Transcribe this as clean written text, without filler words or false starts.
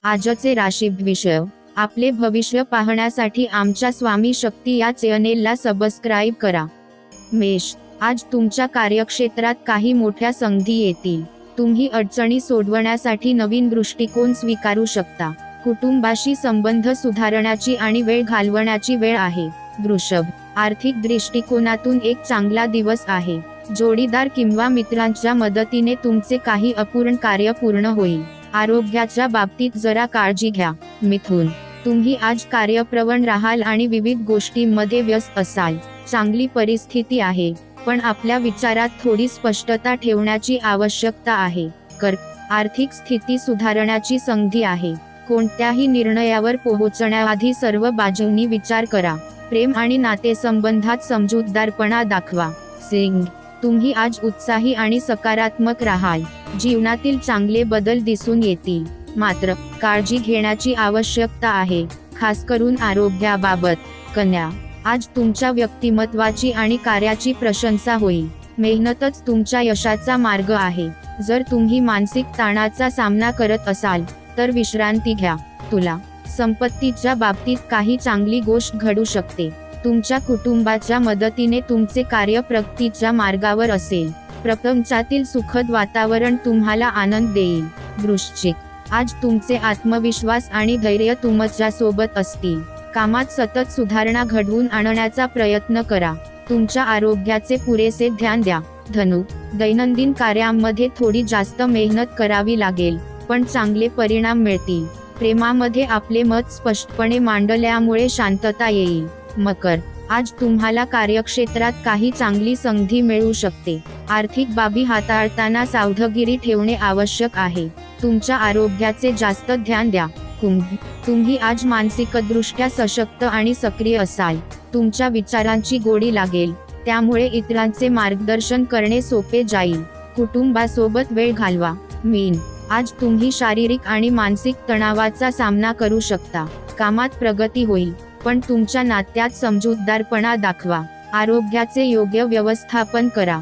आजचे राशी विषय. आपले भविष्य पाहण्यासाठी आमच्या स्वामी शक्ती या चॅनेलला सबस्क्राईब करा. मेष. आज तुमच्या कार्यक्षेत्रात काही मोठ्या संधी येतील. तुम्ही अडचणी सोडवण्यासाठी नवीन दृष्टिकोन स्वीकारू शकता. कुटुंबाशी संबंध सुधारण्याची आणि वेळ घालवण्याची वेळ आहे. वृषभ. आर्थिक दृष्टिकोनातून एक चांगला दिवस आहे. जोडीदार किंवा मित्रांच्या मदतीने तुमचे काही अपूर्ण कार्य पूर्ण होईल. आरोग्याच्या बाबतीत जरा काळजी घ्या. मिथुन. तुम्ही आज कार्यप्रवण राहाल आणि विविध गोष्टींमध्ये व्यस्त असाल. चांगली परिस्थिती आहे, पण आपल्या विचारात थोडी स्पष्टता ठेवण्याची आवश्यकता आहे. कर्क. आर्थिक स्थिती सुधारण्याची संधी आहे. कोणत्याही निर्णयावर पोहोचण्याआधी सर्व बाजूंनी विचार करा. प्रेम आणि नातेसंबंधात समजूतदारपणा दाखवा. सिंह. तुम्ही आज उत्साही आणि सकारात्मक राहाल. जीवनातील चांगले बदल दिसून येतील, मात्र काळजी घेण्याची आवश्यकता आहे, खास करून आरोग्याबाबत. कन्या. आज तुमच्या व्यक्तिमत्वाची आणि कार्याची प्रशंसा होईल. मेहनतच तुमच्या यशाचा मार्ग आहे. जर तुम्ही मानसिक ताणाचा सामना करत असाल तर विश्रांती घ्या. तुला. संपत्तीच्या बाबतीत काही चांगली गोष्ट घडू शकते. तुमच्या कुटुंबाच्या मदतीने तुमचे कार्य प्रगतीच्या मार्गावर असेल. प्रपंचातील सुखद वातावरण तुम्हाला आनंद देईल. वृश्चिक. आज तुमचे आत्मविश्वास आणि धैर्य तुमच्यासोबत असतील. कामात सतत सुधारणा घडवून आणण्याचा प्रयत्न करा. तुमच्या आरोग्याचे पुरेसे ध्यान द्या. धनु. दैनंदिन कार्यांमध्ये थोडी जास्त मेहनत करावी लागेल, पण चांगले परिणाम मिळतील. प्रेमामध्ये आपले मत स्पष्टपणे मांडल्यामुळे शांतता येईल. मकर. आज तुम्हाला कार्यक्षेत्रात काही चांगली संधी मिळू शकते. आर्थिक बाबी हाताळताना सावधगिरी ठेवणे आवश्यक आहे. तुमच्या आरोग्याचे जास्त ध्यान द्या. कुंभ. तुम्ही आज मानसिकदृष्ट्या सशक्त आणि सक्रिय असाल. तुमच्या विचारांची गोडी लागेल, त्यामुळे इतरांचे मार्गदर्शन करणे सोपे जाईल. कुटुंबासोबत वेळ घालवा. मीन. आज तुम्ही शारीरिक आणि मानसिक तणावाचा सामना करू शकता. कामात प्रगती होईल, पण तुमच्या नात्यात समजूतदारपणा दाखवा. आरोग्याचे योग्य व्यवस्थापन करा.